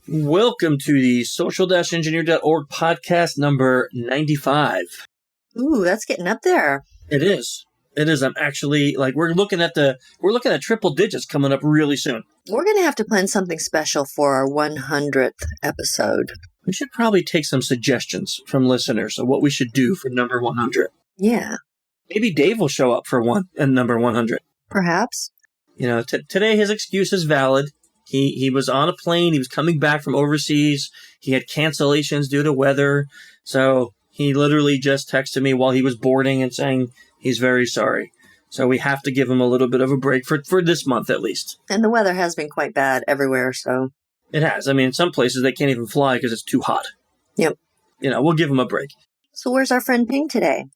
Welcome to the social-engineer.org podcast number 95. Ooh, that's getting up there. It is. I'm actually, we're looking at triple digits coming up really soon. We're going to have to plan something special for our 100th episode. We should probably take some suggestions from listeners of what we should do for number 100. Yeah. Maybe Dave will show up for number 100. Perhaps. You know, today his excuse is valid. He was on a plane. He was coming back from overseas. He had cancellations due to weather. So he literally just texted me while he was boarding and saying he's very sorry. So we have to give him a little bit of a break for this month at least. And the weather has been quite bad everywhere, so. It has. I mean, in some places they can't even fly because it's too hot. Yep. You know, we'll give him a break. So where's our friend Ping today?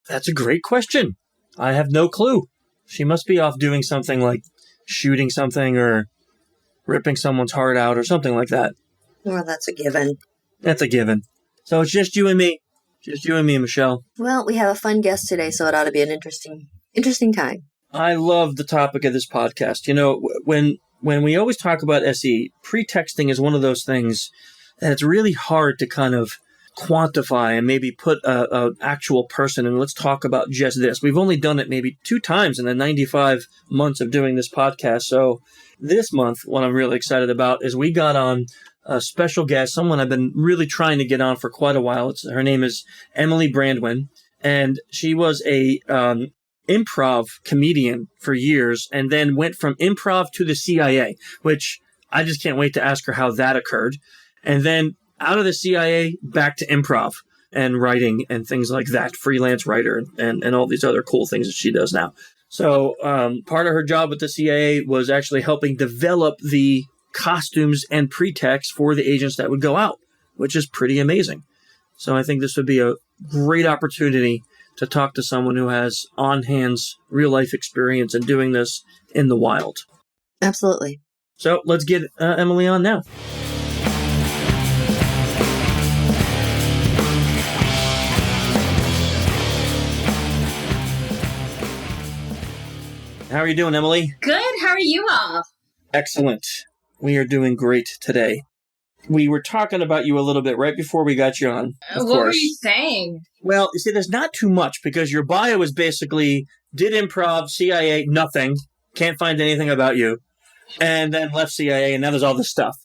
That's a great question. I have no clue. She must be off doing something like shooting something or ripping someone's heart out or something like that. Well, that's a given. That's a given. So it's just you and me. Just you and me, Michelle. Well, we have a fun guest today, so it ought to be an interesting time. I love the topic of this podcast. You know, when we always talk about SE, pretexting is one of those things that it's really hard to kind of quantify and maybe put a actual person and let's talk about just this. We've only done it maybe 2 times in the 95 months of doing this podcast. So this month, what I'm really excited about is we got on a special guest, someone I've been really trying to get on for quite a while. Her name is Emily Brandwin, and she was a improv comedian for years and then went from improv to the CIA, which I just can't wait to ask her how that occurred. And then out of the CIA, back to improv and writing and things like that, freelance writer and all these other cool things that she does now. So part of her job with the CIA was actually helping develop the costumes and pretext for the agents that would go out, which is pretty amazing. So I think this would be a great opportunity to talk to someone who has on-hands real-life experience in doing this in the wild. Absolutely. So let's get Emily on now. How are you doing, Emily? Good. How are you all? Excellent. We are doing great today. We were talking about you a little bit right before we got you on. What were you saying? Well, you see, there's not too much because your bio is basically did improv, CIA, nothing, can't find anything about you, and then left CIA, and now there's all this stuff.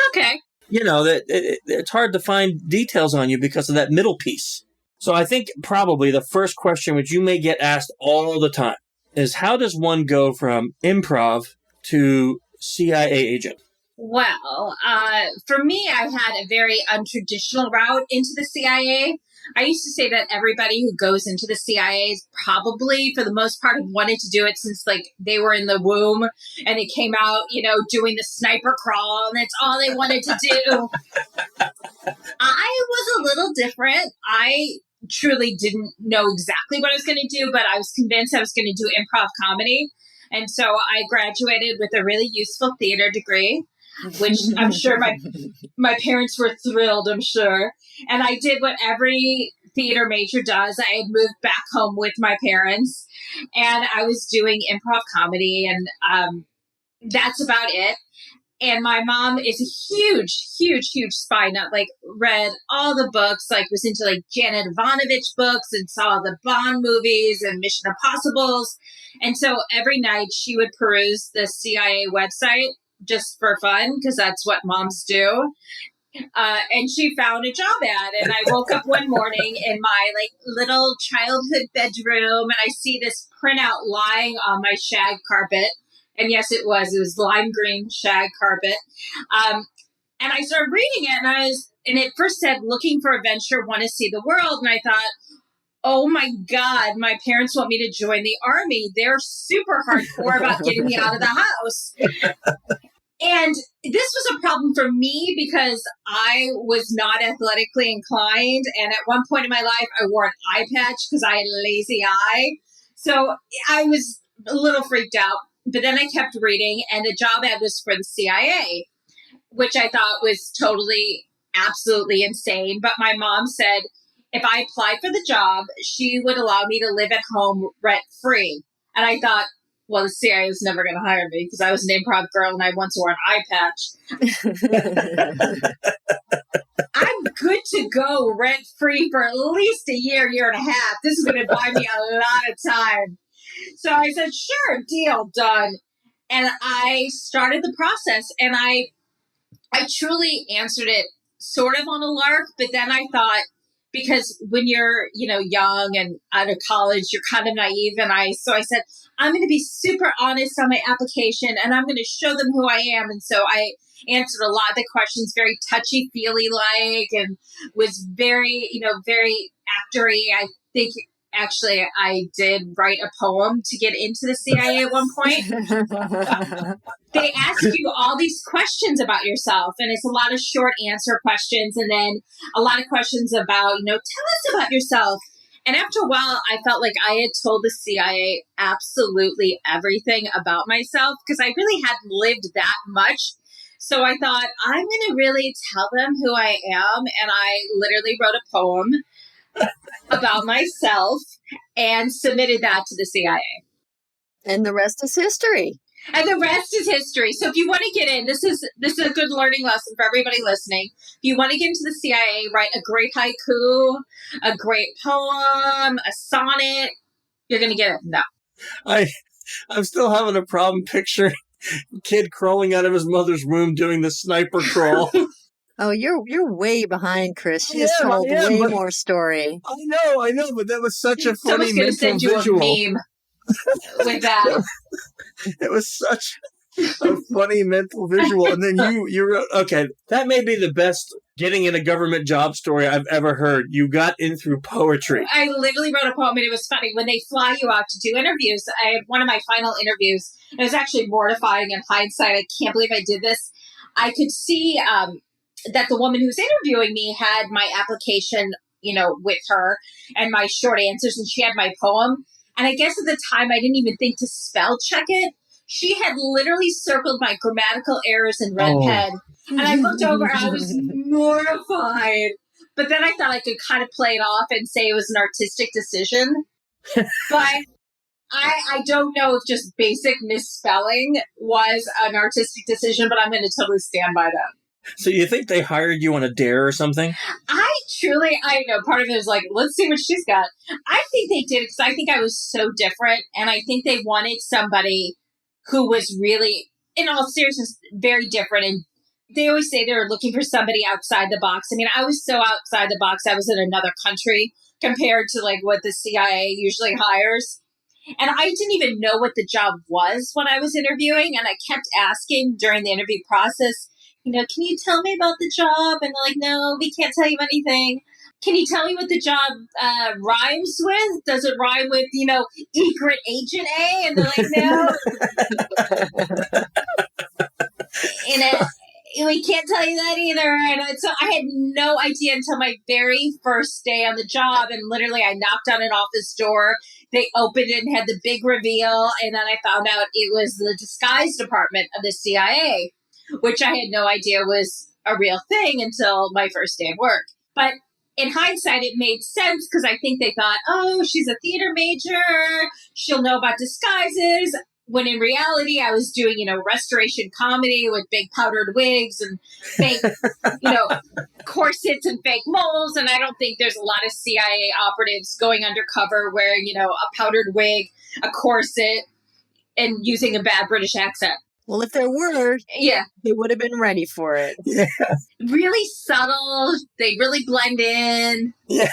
Okay. You know, it's hard to find details on you because of that middle piece. So I think probably the first question, which you may get asked all the time, is how does one go from improv to CIA agent? Well, for me, I had a very untraditional route into the CIA. I used to say that everybody who goes into the CIA is probably, for the most part, have wanted to do it since, they were in the womb and they came out, doing the sniper crawl, and that's all they wanted to do. I was a little different. I truly didn't know exactly what I was going to do, but I was convinced I was going to do improv comedy. And so I graduated with a really useful theater degree, which I'm sure my parents were thrilled, I'm sure. And I did what every theater major does. I had moved back home with my parents, and I was doing improv comedy, and that's about it. And my mom is a huge spy nut, read all the books, was into Janet Ivanovich books and saw the Bond movies and Mission Impossibles. And so every night she would peruse the CIA website just for fun, because that's what moms do. And she found a job ad, and I woke up one morning in my little childhood bedroom, and I see this printout lying on my shag carpet. And yes, it was lime green shag carpet. And I started reading it, and it first said, looking for adventure, want to see the world. And I thought, oh my God, my parents want me to join the Army. They're super hardcore about getting me out of the house. And this was a problem for me because I was not athletically inclined. And at one point in my life, I wore an eye patch because I had a lazy eye. So I was a little freaked out. But then I kept reading, and the job ad was for the CIA, which I thought was totally, absolutely insane. But my mom said if I applied for the job, she would allow me to live at home rent-free. And I thought, well, the CIA was never going to hire me because I was an improv girl and I once wore an eye patch. I'm good to go rent-free for at least a year, year and a half. This is going to buy me a lot of time. So I said, sure, deal, done. And I started the process, and I truly answered it sort of on a lark, but then I thought, because when you're, young and out of college, you're kind of naive. So I said, I'm going to be super honest on my application and I'm going to show them who I am. And so I answered a lot of the questions, very touchy-feely like, and was very, very actory. I think actually I did write a poem to get into the CIA at one point. They ask you all these questions about yourself, and it's a lot of short answer questions, and then a lot of questions about, tell us about yourself. And after a while, I felt like I had told the CIA absolutely everything about myself because I really hadn't lived that much. So I thought, I'm going to really tell them who I am. And I literally wrote a poem about myself and submitted that to the CIA. And the rest is history. And the rest is history. So if you want to get in, this is a good learning lesson for everybody listening. If you want to get into the CIA, write a great haiku, a great poem, a sonnet, you're going to get it. No. I'm still having a problem picturing a kid crawling out of his mother's womb doing the sniper crawl. Oh, you're way behind, Chris. She's told way more story. I know, but that was such a funny mental send you visual. A meme with that. It was such a funny mental visual. And then you wrote, okay, that may be the best getting in a government job story I've ever heard. You got in through poetry. I literally wrote a poem, and it was funny. When they fly you out to do interviews, I had one of my final interviews. It was actually mortifying in hindsight. I can't believe I did this. I could see that the woman who's interviewing me had my application, with her and my short answers, and she had my poem. And I guess at the time, I didn't even think to spell check it. She had literally circled my grammatical errors in red pen. And I looked over and I was mortified. But then I thought I could kind of play it off and say it was an artistic decision. But I don't know if just basic misspelling was an artistic decision, but I'm going to totally stand by that. So you think they hired you on a dare or something? I know, part of it is like, let's see what she's got. I think they did because I think I was so different. And I think they wanted somebody who was really, in all seriousness, very different. And they always say they're looking for somebody outside the box. I mean, I was so outside the box. I was in another country compared to like what the CIA usually hires. And I didn't even know what the job was when I was interviewing. And I kept asking during the interview process, can you tell me about the job? And they're like, no, we can't tell you anything. Can you tell me what the job rhymes with? Does it rhyme with, egret agent A? And they're like, no. And we can't tell you that either. And so I had no idea until my very first day on the job. And literally I knocked on an office door. They opened it and had the big reveal. And then I found out it was the disguise department of the CIA, which I had no idea was a real thing until my first day of work. But in hindsight, it made sense because I think they thought, oh, she's a theater major. She'll know about disguises. When in reality, I was doing, restoration comedy with big powdered wigs and fake, corsets and fake moles. And I don't think there's a lot of CIA operatives going undercover wearing, a powdered wig, a corset, and using a bad British accent. Well, if there were, they would have been ready for it. Yeah. Really subtle. They really blend in. Yeah.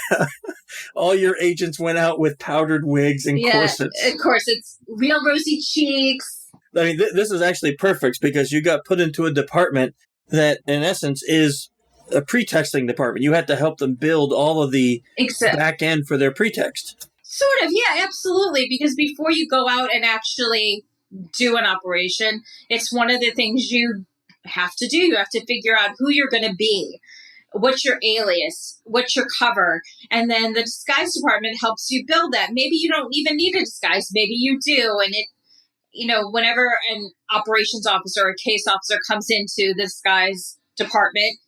All your agents went out with powdered wigs and corsets. Of course, it's real rosy cheeks. I mean, this is actually perfect because you got put into a department that, in essence, is a pretexting department. You had to help them build all of the back end for their pretext. Sort of, yeah, absolutely. Because before you go out and actually do an operation, it's one of the things you have to do. You have to figure out who you're going to be, what's your alias, what's your cover, and then the disguise department helps you build that. Maybe you don't even need a disguise, maybe you do, and it, whenever an operations officer or a case officer comes into the disguise department,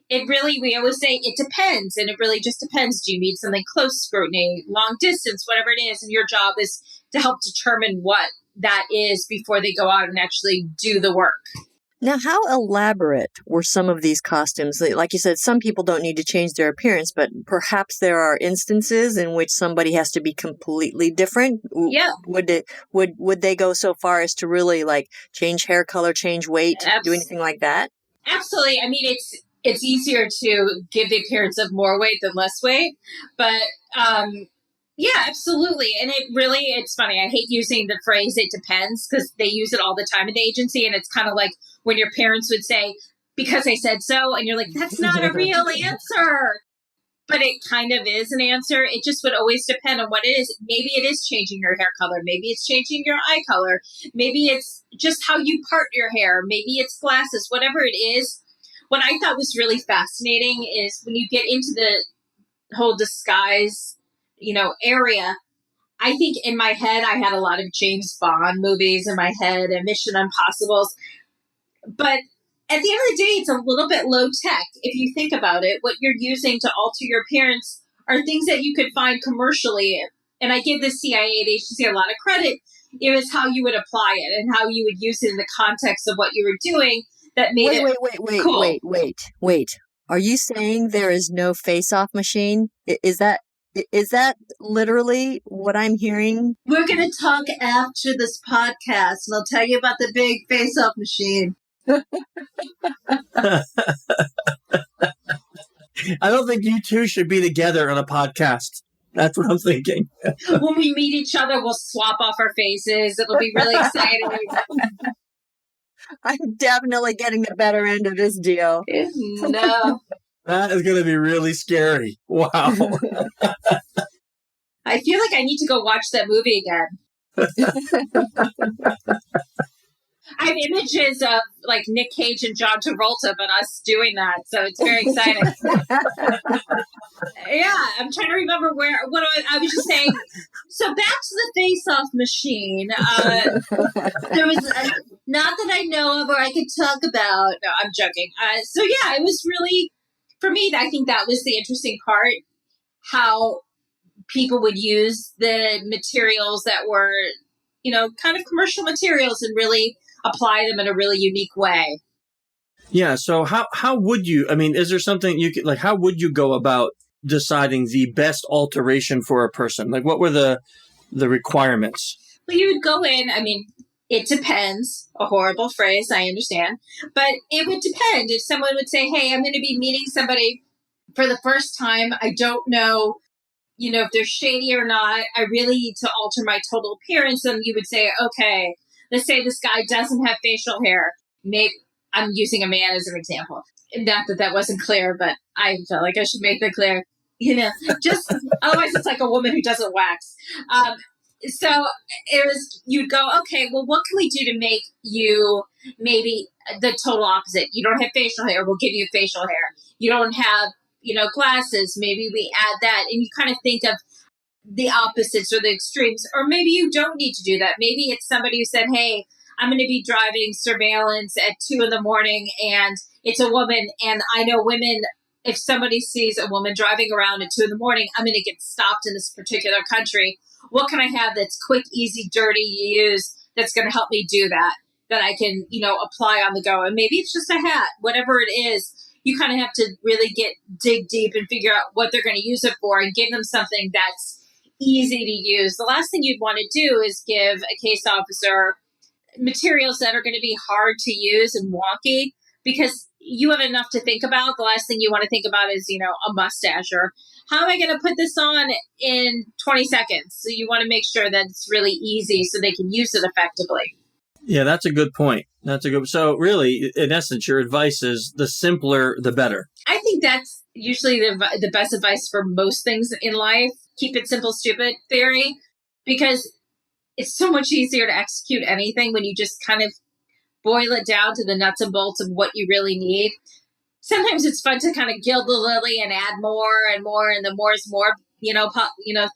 it really, we always say it depends, and it really just depends. Do you need something close scrutiny, long distance, whatever it is, and your job is to help determine what that is before they go out and actually do the work. Now, how elaborate were some of these costumes? Like you said, some people don't need to change their appearance, but perhaps there are instances in which somebody has to be completely different. Yeah. Would they go so far as to really like change hair color, change weight, do anything like that? Absolutely. I mean, it's easier to give the appearance of more weight than less weight, but yeah, absolutely. And it's funny. I hate using the phrase "it depends" because they use it all the time in the agency, and it's kind of like when your parents would say, "Because I said so," and you're like, "That's not a real answer." But it kind of is an answer. It just would always depend on what it is. Maybe it is changing your hair color. Maybe it's changing your eye color. Maybe it's just how you part your hair. Maybe it's glasses, whatever it is. What I thought was really fascinating is when you get into the whole disguise, area. I think in my head, I had a lot of James Bond movies in my head and Mission Impossibles. But at the end of the day, it's a little bit low tech. If you think about it, what you're using to alter your appearance are things that you could find commercially. And I give the CIA, the agency, a lot of credit. It was how you would apply it and how you would use it in the context of what you were doing that made it cool. Wait. Are you saying there is no face-off machine? Is that literally what I'm hearing? We're going to talk after this podcast, and I'll tell you about the big face-off machine. I don't think you two should be together on a podcast. That's what I'm thinking. When we meet each other, we'll swap off our faces. It'll be really exciting. I'm definitely getting the better end of this deal. No. That is going to be really scary. Wow. I feel like I need to go watch that movie again. I have images of like Nick Cage and John Travolta, but us doing that. So it's very exciting. Yeah, I'm trying to remember what I was just saying. So back to the face-off machine. There was not that I know of or I could talk about. No, I'm joking. So yeah, it was really, for me, I think that was the interesting part, how people would use the materials that were, kind of commercial materials and really apply them in a really unique way. Yeah. So how would you, is there something you could, like, how would you go about deciding the best alteration for a person? Like, what were the requirements? Well, you would go in, it depends, a horrible phrase, I understand, but it would depend. If someone would say, hey, I'm going to be meeting somebody for the first time, I don't know, if they're shady or not, I really need to alter my total appearance. And you would say, okay, let's say this guy doesn't have facial hair. Maybe I'm using a man as an example. Not that wasn't clear, but I felt like I should make that clear. Just otherwise it's like a woman who doesn't wax. So it was, you'd go, okay, well, what can we do to make you maybe the total opposite? You don't have facial hair. We'll give you facial hair. You don't have, glasses. Maybe we add that. And you kind of think of the opposites or the extremes, or maybe you don't need to do that. Maybe it's somebody who said, hey, I'm going to be driving surveillance at 2 a.m. and it's a woman. And I know women, if somebody sees a woman driving around at 2 a.m, I'm going to get stopped in this particular country. What can I have that's quick, easy, dirty, use that's going to help me do that I can, apply on the go? And maybe it's just a hat, whatever it is. You kind of have to really dig deep and figure out what they're going to use it for and give them something that's easy to use. The last thing you'd want to do is give a case officer materials that are going to be hard to use and wonky, because you have enough to think about. The last thing you want to think about is, a mustache, or how am I going to put this on in 20 seconds? So you want to make sure that it's really easy so they can use it effectively. Yeah, that's a good point. So really, in essence, your advice is the simpler, the better. I think that's usually the best advice for most things in life. Keep it simple, stupid theory, because it's so much easier to execute anything when you just kind of boil it down to the nuts and bolts of what you really need. Sometimes it's fun to kind of gild the lily and add more and more, and the more is more,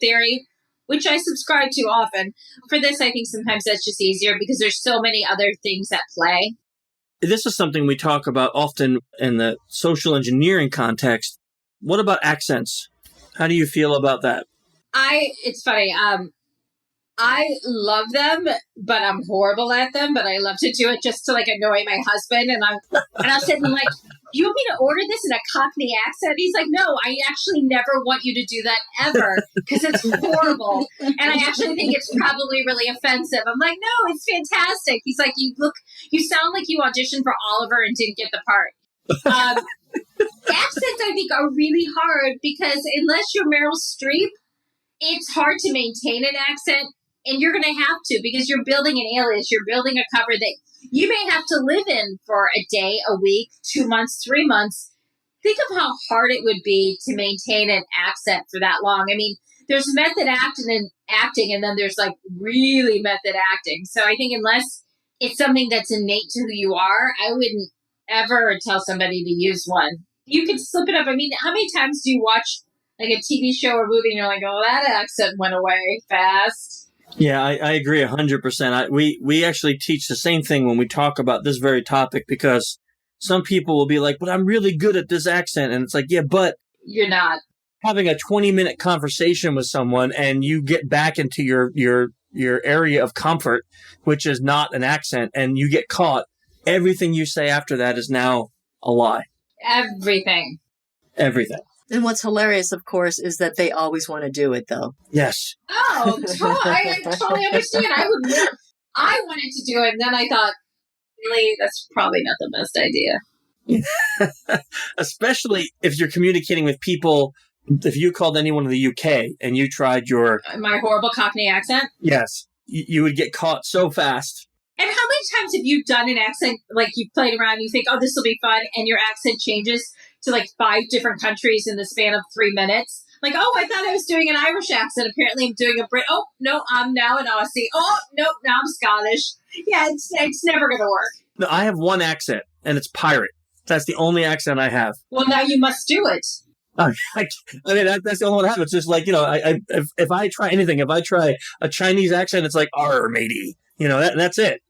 theory, which I subscribe to often. For this, I think sometimes that's just easier because there's so many other things at play. This is something we talk about often in the social engineering context. What about accents? How do you feel about that? It's funny. I love them, but I'm horrible at them. But I love to do it just to like annoy my husband. And I'll sit and like, do you want me to order this in a Cockney accent? He's like, no, I actually never want you to do that ever because it's horrible. And I actually think it's probably really offensive. I'm like, no, it's fantastic. He's like, you sound like you auditioned for Oliver and didn't get the part. Accents, I think, are really hard because unless you're Meryl Streep, it's hard to maintain an accent. And you're going to have to because you're building an alias. You're building a cover that you may have to live in for a day, a week, 2 months, 3 months. Think of how hard it would be to maintain an accent for that long. I mean, there's method acting, and then there's like really method acting. So I think unless it's something that's innate to who you are, I wouldn't ever tell somebody to use one. You can slip it up. I mean, how many times do you watch like a TV show or movie and you're like, oh, that accent went away fast? Yeah, I agree 100%. We actually teach the same thing when we talk about this very topic because some people will be like, but I'm really good at this accent. And it's like, yeah, but you're not. Having a 20-minute conversation with someone and you get back into your area of comfort, which is not an accent, and you get caught, everything you say after that is now a lie. Everything. And what's hilarious, of course, is that they always want to do it, though. Yes. Oh, I totally understand. I wanted to do it, and then I thought, really, that's probably not the best idea. Especially if you're communicating with people. If you called anyone in the UK and you tried my horrible Cockney accent? Yes. You would get caught so fast. And how many times have you done an accent, like you played around, you think, oh, this will be fun, and your accent changes to like 5 different countries in the span of 3 minutes? Like, oh, I thought I was doing an Irish accent. Apparently I'm doing a Brit. Oh, no, I'm now an Aussie. Oh, no, now I'm Scottish. Yeah, it's never going to work. No, I have one accent, and it's pirate. That's the only accent I have. Well, now you must do it. I mean, that's the only one I have. It's just like, if I try anything, if I try a Chinese accent, it's like, arr, matey. That's it.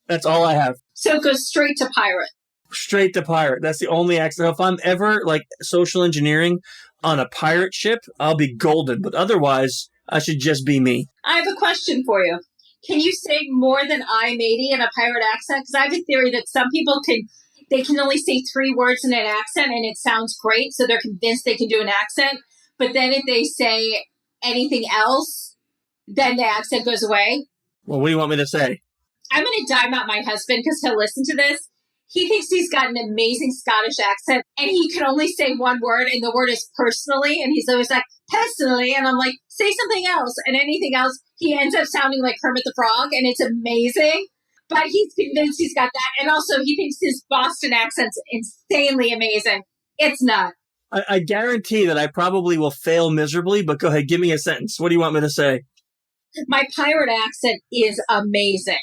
That's all I have. So it goes straight to pirate. Straight to pirate. That's the only accent. If I'm ever like social engineering on a pirate ship, I'll be golden. But otherwise, I should just be me. I have a question for you. Can you say more than I, matey, in a pirate accent? Because I have a theory that some people can only say 3 words in an accent and it sounds great. So they're convinced they can do an accent. But then if they say anything else, then the accent goes away. Well, what do you want me to say? I'm going to dime out my husband because he'll listen to this. He thinks he's got an amazing Scottish accent and he can only say one word and the word is personally. And he's always like, personally. And I'm like, say something else. And anything else, he ends up sounding like Kermit the Frog and it's amazing. But he's convinced he's got that. And also he thinks his Boston accent's insanely amazing. It's not. I guarantee that I probably will fail miserably, but go ahead, give me a sentence. What do you want me to say? My pirate accent is amazing.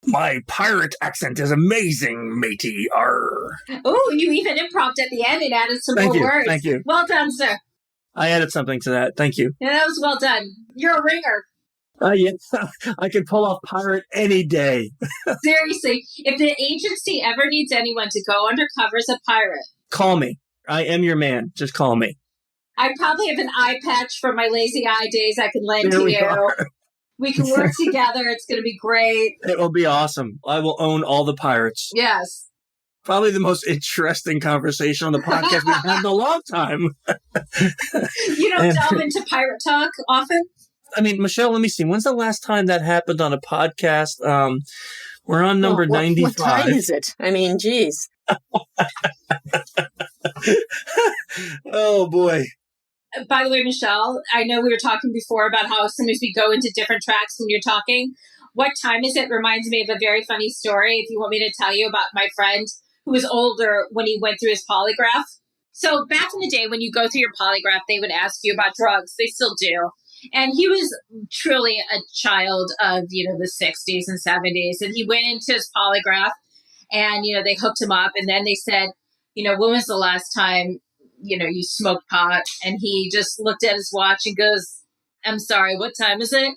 My pirate accent is amazing, matey. Arr. Oh, you even improv'd at the end and added some more words. Thank you. Well done, sir. I added something to that. Thank you. Yeah, that was well done. You're a ringer. Yes. I can pull off pirate any day. Seriously, if the agency ever needs anyone to go undercover as a pirate, call me. I am your man. Just call me. I probably have an eye patch from my lazy eye days I can lend to you. Are. We can work together. It's going to be great. It will be awesome. I will own all the pirates. Yes. Probably the most interesting conversation on the podcast we've had in a long time. You don't delve into pirate talk often? I mean, Michelle, let me see. When's the last time that happened on a podcast? We're on number 95. What time is it? I mean, geez. Oh, boy. By the way, Michelle, I know we were talking before about how sometimes we go into different tracks when you're talking. What time is it reminds me of a very funny story, if you want me to tell you about my friend who was older when he went through his polygraph. So back in the day when you go through your polygraph, they would ask you about drugs. They still do. And he was truly a child of, the 60s and 70s. And he went into his polygraph and, they hooked him up. And then they said, when was the last time, you smoked pot? And he just looked at his watch and goes, I'm sorry, what time is it?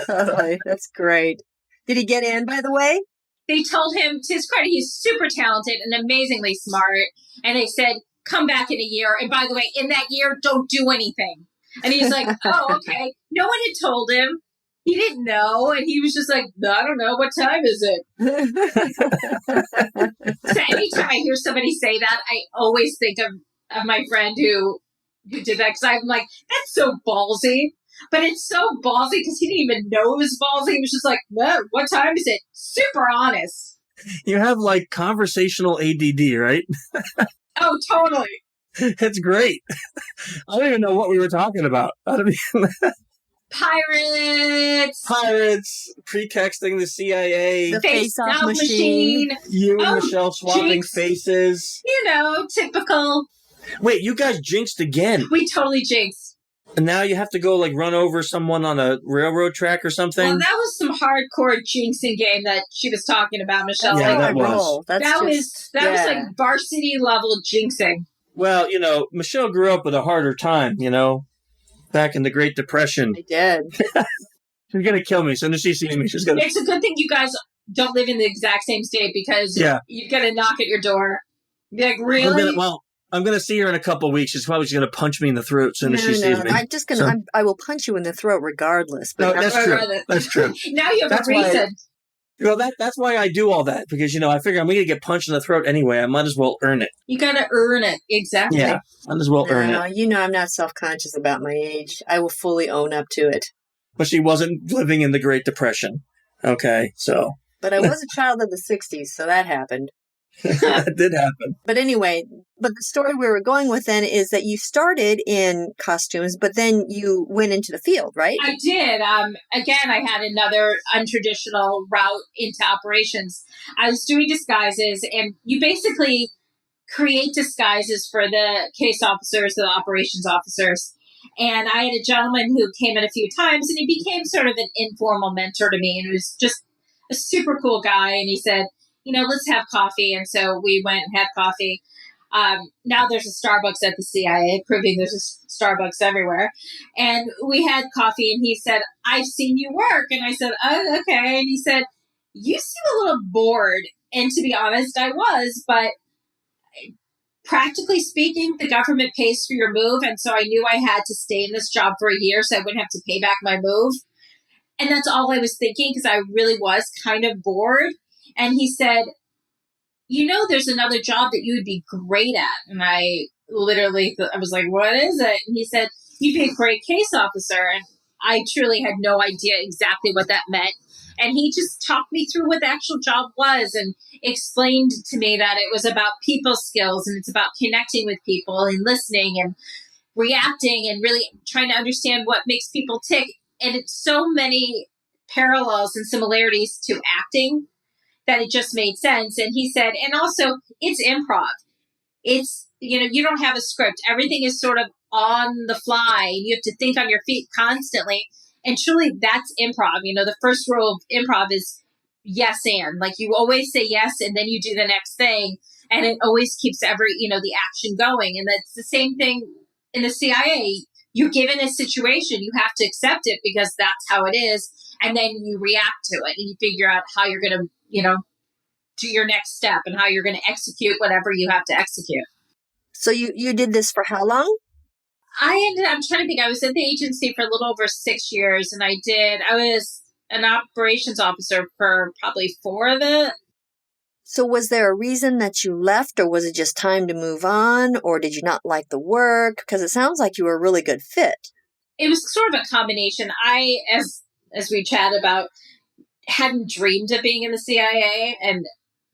Oh, that's great. Did he get in, by the way? They told him, to his credit, he's super talented and amazingly smart. And they said, come back in a year. And by the way, in that year, don't do anything. And he's like, oh, okay. No one had told him. He didn't know. And he was just like, I don't know. What time is it? So anytime I hear somebody say that, I always think of my friend who did that. Because I'm like, that's so ballsy. But it's so ballsy because he didn't even know it was ballsy. He was just like, no, what time is it? Super honest. You have like conversational ADD, right? Oh, totally. It's great. I don't even know what we were talking about. Pirates, pretexting the CIA, the face-off machine. You and Michelle swapping jinx. faces. You know, typical. Wait, you guys jinxed again. We totally jinxed. And now you have to go like run over someone on a railroad track or something? Well, that was some hardcore jinxing game that she was talking about, Michelle. Yeah, that was. That was like varsity level jinxing. Well, Michelle grew up with a harder time, back in the Great Depression. I did. She's going to kill me. As soon as she sees me, she's going to... It's a good thing you guys don't live in the exact same state because you're going to knock at your door. Be like, really? I'm going to see her in a couple of weeks. She's probably just going to punch me in the throat as soon as she sees me. I will punch you in the throat regardless. But no, that's true. That's true. Now you have a reason. That's why I do all that, because, I figure I'm going to get punched in the throat anyway. I might as well earn it. You got to earn it. Exactly. Yeah, might as well earn it. I'm not self-conscious about my age. I will fully own up to it. But she wasn't living in the Great Depression. Okay, so. But I was a child of the 60s, so that happened. That did happen. But anyway, the story we were going with then is that you started in costumes, but then you went into the field, right? I did. Again, I had another untraditional route into operations. I was doing disguises, and you basically create disguises for the case officers, the operations officers. And I had a gentleman who came in a few times, and he became sort of an informal mentor to me, and it was just a super cool guy. And he said, let's have coffee. And so we went and had coffee. Now there's a Starbucks at the CIA, proving there's a Starbucks everywhere. And we had coffee, and he said, I've seen you work. And I said, oh, okay. And he said, you seem a little bored. And to be honest, I was, but practically speaking, the government pays for your move. And so I knew I had to stay in this job for a year so I wouldn't have to pay back my move. And that's all I was thinking, because I really was kind of bored. And he said, there's another job that you would be great at. And I literally, I was like, what is it? And he said, you'd be a great case officer. And I truly had no idea exactly what that meant. And he just talked me through what the actual job was and explained to me that it was about people skills, and it's about connecting with people and listening and reacting and really trying to understand what makes people tick. And it's so many parallels and similarities to acting that it just made sense. And he said, and also it's improv. It's, you don't have a script. Everything is sort of on the fly, and you have to think on your feet constantly. And truly that's improv. The first rule of improv is yes and. Like, you always say yes and then you do the next thing. And it always keeps the action going. And that's the same thing in the CIA. You're given a situation, you have to accept it because that's how it is. And then you react to it and you figure out how you're going to, do your next step and how you're going to execute whatever you have to execute. So you did this for how long? I'm trying to think. I was at the agency for a little over 6 years, and I was an operations officer for probably 4 of it. So was there a reason that you left, or was it just time to move on, or did you not like the work? Because it sounds like you were a really good fit. It was sort of a combination. I, as we chat about, hadn't dreamed of being in the CIA and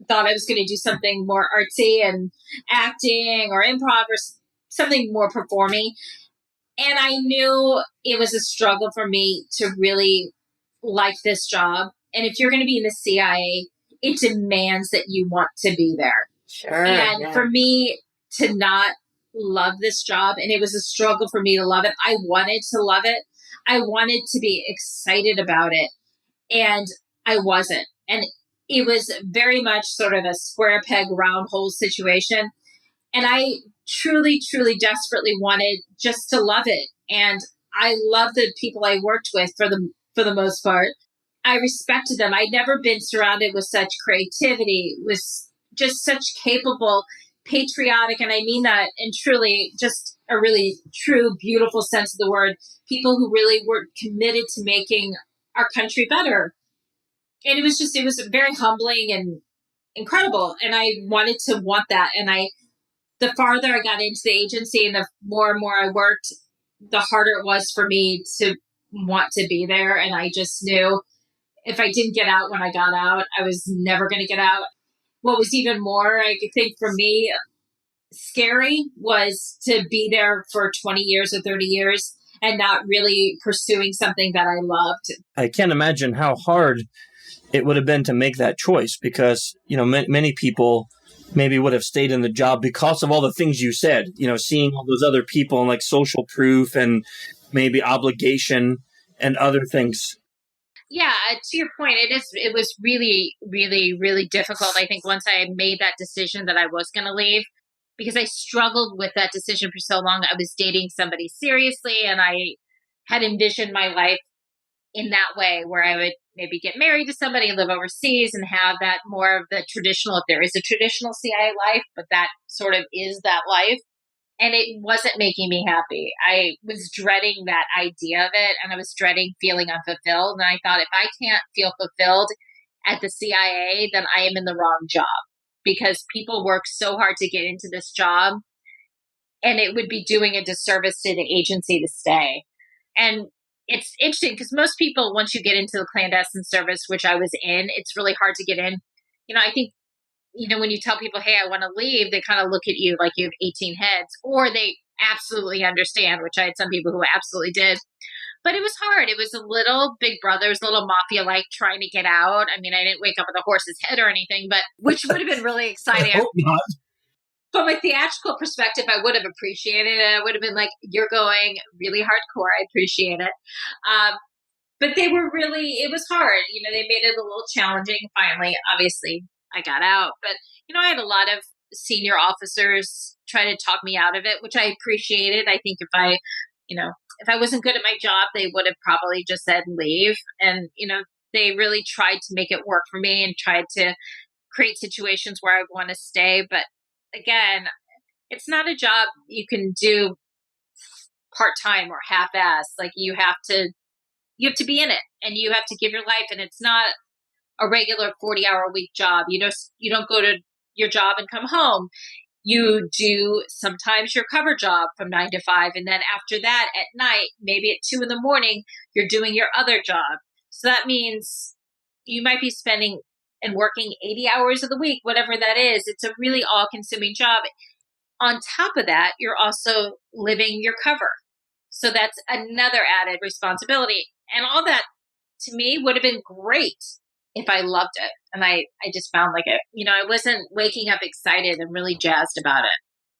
thought I was going to do something more artsy and acting or improv or something more performy. And I knew it was a struggle for me to really like this job. And if you're going to be in the CIA, it demands that you want to be there. Sure. And for me to not love this job, and it was a struggle for me to love it. I wanted to love it. I wanted to be excited about it. And I wasn't. And it was very much sort of a square peg, round hole situation. And I truly, truly desperately wanted just to love it. And I love the people I worked with for the most part. I respected them. I'd never been surrounded with such creativity, with just such capable, patriotic, and I mean that, and truly just a really true, beautiful sense of the word, people who really were committed to making our country better. And it was very humbling and incredible. And I wanted to want that. And the farther I got into the agency and the more and more I worked, the harder it was for me to want to be there. And I just knew if I didn't get out when I got out, I was never going to get out. What was even more, I think for me, scary was to be there for 20 years or 30 years and not really pursuing something that I loved. I can't imagine how hard it would have been to make that choice because, many people maybe would have stayed in the job because of all the things you said, seeing all those other people and like social proof and maybe obligation and other things. Yeah, to your point, it was really, really, really difficult. I think once I made that decision that I was going to leave, because I struggled with that decision for so long. I was dating somebody seriously and I had envisioned my life in that way where I would maybe get married to somebody, live overseas and have that more of the traditional, if there is a traditional CIA life, but that sort of is that life. And it wasn't making me happy. I was dreading that idea of it and I was dreading feeling unfulfilled. And I thought if I can't feel fulfilled at the CIA, then I am in the wrong job because people work so hard to get into this job and it would be doing a disservice to the agency to stay. And it's interesting because most people, once you get into the clandestine service, which I was in, it's really hard to get in. I think, when you tell people, hey, I want to leave, they kind of look at you like you have 18 heads, or they absolutely understand, which I had some people who absolutely did. But it was hard. It was a little Big Brother, a little mafia-like trying to get out. I mean, I didn't wake up with a horse's head or anything, but which would have been really exciting. I hope not. From a theatrical perspective, I would have appreciated it. I would have been like, you're going really hardcore. I appreciate it. But they were really, it was hard. They made it a little challenging. Finally, obviously, I got out. But, I had a lot of senior officers try to talk me out of it, which I appreciated. I think if I wasn't good at my job, they would have probably just said leave. And, they really tried to make it work for me and tried to create situations where I would want to stay. But again, it's not a job you can do part-time or half-ass. Like you have to be in it and you have to give your life. And it's not a regular 40-hour-a-week job. You don't go to your job and come home. You do sometimes your cover job from 9 to 5. And then after that at night, maybe at 2 a.m, you're doing your other job. So that means you might be spending and working 80 hours of the week, whatever that is. It's a really all-consuming job. On top of that, you're also living your cover. So that's another added responsibility. And all that, to me, would have been great if I loved it. And I just found like it, I wasn't waking up excited and really jazzed about it.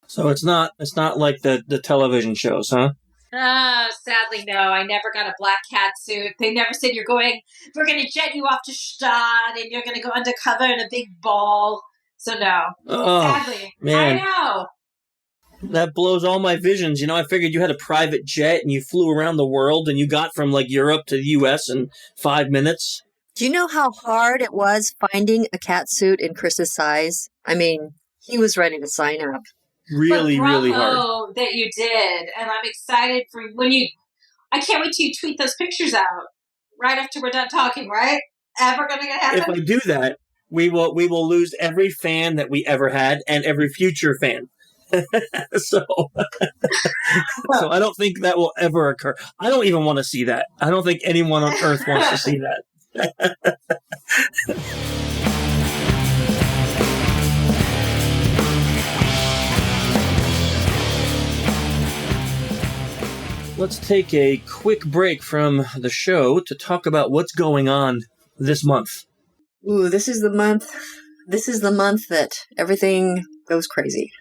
So it's not like the television shows, huh? Sadly, no. I never got a black cat suit. They never said we're going to jet you off to Stad and you're going to go undercover in a big ball. So no. Oh, sadly. Man. I know. That blows all my visions. I figured you had a private jet and you flew around the world and you got from like Europe to the U.S. in 5 minutes. Do you know how hard it was finding a cat suit in Chris's size? I mean, he was ready to sign up. Really hard. That you did. And I'm excited for I can't wait till you tweet those pictures out right after we're done talking, right? Ever going to happen? If I do that, we will lose every fan that we ever had and every future fan. So I don't think that will ever occur. I don't even want to see that. I don't think anyone on earth wants to see that. Let's take a quick break from the show to talk about what's going on this month. Ooh, this is the month that everything goes crazy.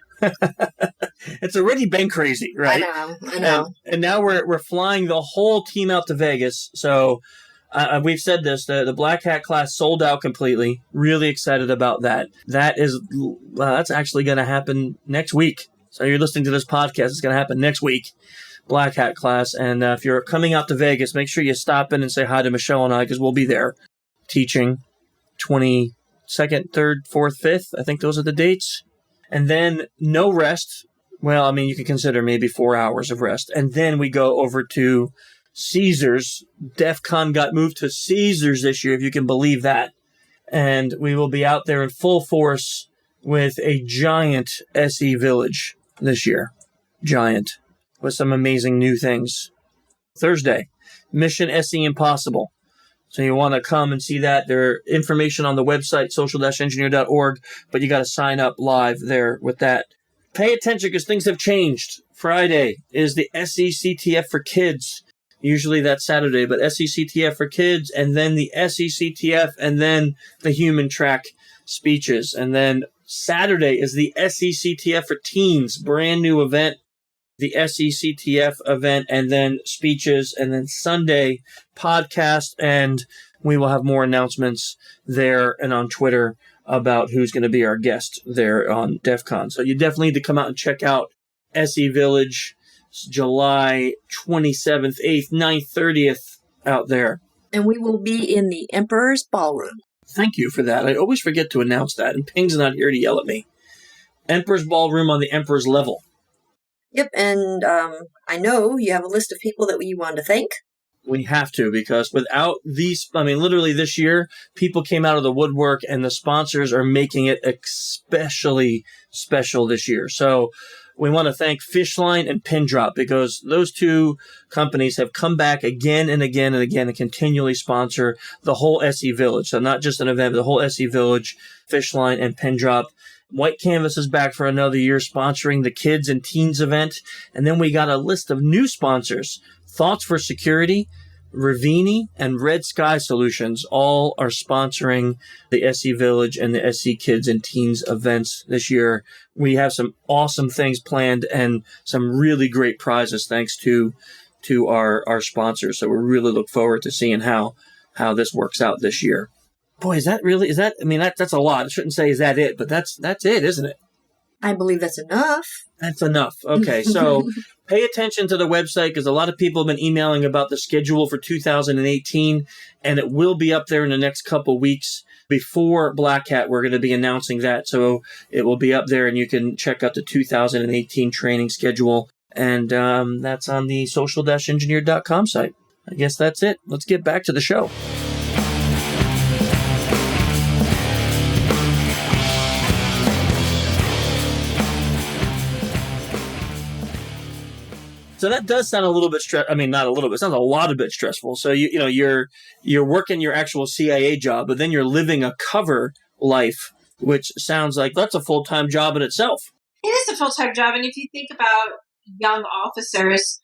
It's already been crazy, right? I know. And now we're flying the whole team out to Vegas. So we've said this, the Black Hat class sold out completely. Really excited about that. That's actually going to happen next week. So you're listening to this podcast. It's going to happen next week. Black Hat class. And if you're coming out to Vegas, make sure you stop in and say hi to Michelle and I because we'll be there teaching 22nd, 3rd, 4th, 5th. I think those are the dates. And then no rest Well, I mean, you can consider maybe 4 hours of rest. And then we go over to Caesars. DEF CON got moved to Caesars this year, if you can believe that. And we will be out there in full force with a giant SE Village this year. Giant. With some amazing new things. Thursday, Mission SE Impossible. So you want to come and see that. There's information on the website, social-engineer.org, but you got to sign up live there with that. Pay attention because things have changed. Friday is the SECTF for kids. Usually that's Saturday, but SECTF for kids, and then the SECTF, and then the human track speeches. And then Saturday is the SECTF for teens, brand new event. The SECTF event, and then speeches, and then Sunday podcast, and we will have more announcements there and on Twitter about who's going to be our guest there on DEF CON. So you definitely need to come out and check out SE Village, July 27th, 8th, 9th, 30th out there. And we will be in the Emperor's Ballroom. Thank you for that. I always forget to announce that, and Ping's not here to yell at me. Emperor's Ballroom on the Emperor's level. Yep, and I know you have a list of people that you want to thank. We have to, because without these, I mean, literally this year, people came out of the woodwork, and the sponsors are making it especially special this year. So we want to thank Fishline and Pindrop, because those two companies have come back again and again and again and continually sponsor the whole SE Village. So not just an event, but the whole SE Village, Fishline and Pindrop. White Canvas is back for another year sponsoring the Kids and Teens event. And then we got a list of new sponsors. Thoughts for Security, Ravini, and Red Sky Solutions all are sponsoring the SE Village and the SE Kids and Teens events this year. We have some awesome things planned and some really great prizes thanks to our sponsors. So we really look forward to seeing how this works out this year. Boy, that's a lot. I shouldn't say is that it, but that's it, isn't it? I believe that's enough. That's enough. Okay, so pay attention to the website because a lot of people have been emailing about the schedule for 2018, and it will be up there in the next couple weeks. Before Black Hat, we're going to be announcing that, so it will be up there, and you can check out the 2018 training schedule, and that's on the social-engineer.com site. I guess that's it. Let's get back to the show. So that does sound a little bit stressful. I mean, not a little bit. It sounds a lot of bit stressful. So you're working your actual CIA job, but then you're living a cover life, which sounds like that's a full-time job in itself. It is a full-time job, and if you think about young officers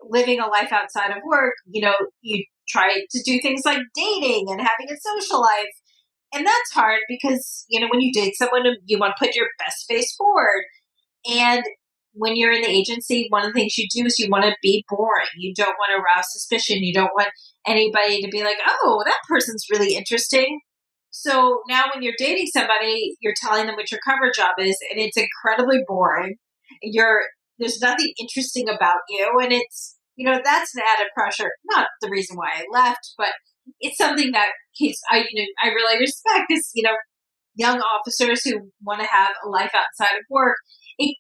living a life outside of work, you try to do things like dating and having a social life, and that's hard because when you date someone, you want to put your best face forward, and when you're in the agency, one of the things you do is you want to be boring. You don't want to arouse suspicion. You don't want anybody to be like, oh, that person's really interesting. So now when you're dating somebody, you're telling them what your cover job is, and it's incredibly boring. There's nothing interesting about you, and it's, that's an added pressure. Not the reason why I left, but it's something that I really respect because, young officers who want to have a life outside of work, it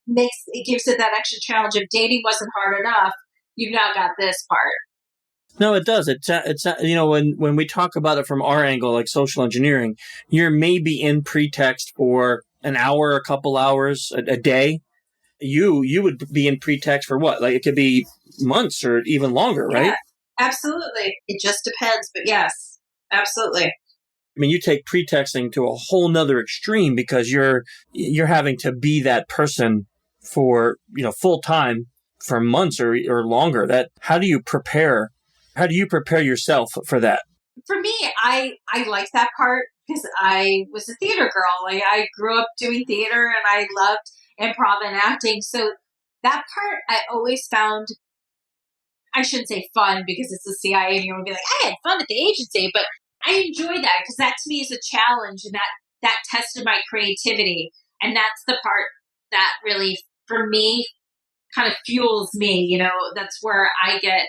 gives it that extra challenge. If dating wasn't hard enough, you've now got this part. No, it does. It's when we talk about it from our angle, like social engineering, you're maybe in pretext for an hour, a couple hours a day. You would be in pretext for what? Like it could be months or even longer, right? Yeah, absolutely. It just depends, but yes, absolutely. I mean, you take pretexting to a whole nother extreme because you're having to be that person for, full time for months or longer. How do you prepare yourself for that? For me, I like that part because I was a theater girl. I grew up doing theater and I loved improv and acting. So that part I always found, I shouldn't say fun because it's the CIA and you're going to be like, I had fun at the agency, but I enjoy that because that to me is a challenge and that tested my creativity. And that's the part that really, for me, kind of fuels me. That's where I get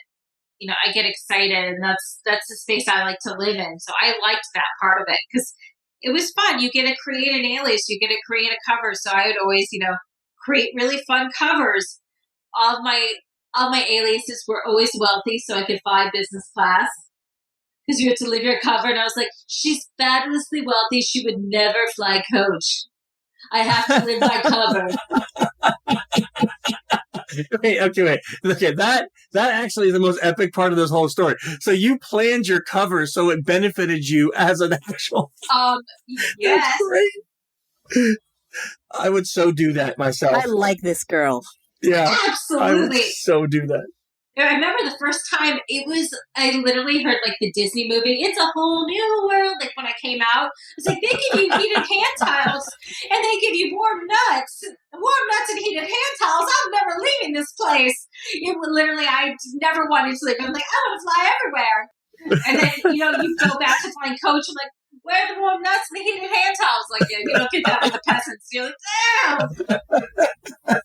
excited, and that's the space I like to live in. So I liked that part of it because it was fun. You get to create an alias, you get to create a cover. So I would always, create really fun covers. All my aliases were always wealthy, so I could fly business class because you had to leave your cover. And I was like, she's fabulously wealthy. She would never fly coach. I have to live my cover. Wait, okay, that actually is the most epic part of this whole story. So you planned your cover so it benefited you as an actual. Yes. That's great. I would so do that myself. I like this girl. Yeah, absolutely. I would so do that. I remember the first time I literally heard like the Disney movie, It's a Whole New World. Like when I came out, it's like they give you heated hand towels and they give you warm nuts and heated hand towels. I'm never leaving this place. I never wanted to leave. I'm like, I want to fly everywhere. And then, you go back to flying coach and like, where are the warm nuts and the heated hand towels? Like, yeah, you don't get that with the peasants. You're like, damn.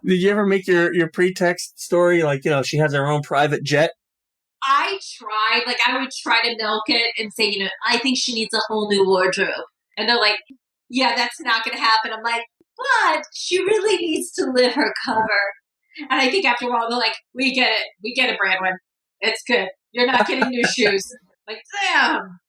Did you ever make your pretext story like, she has her own private jet? I tried. Like, I would try to milk it and say, I think she needs a whole new wardrobe. And they're like, yeah, that's not going to happen. I'm like, but she really needs to live her cover. And I think after a while, they're like, we get it. We get it, Branwen. It's good. You're not getting new shoes. Like, damn.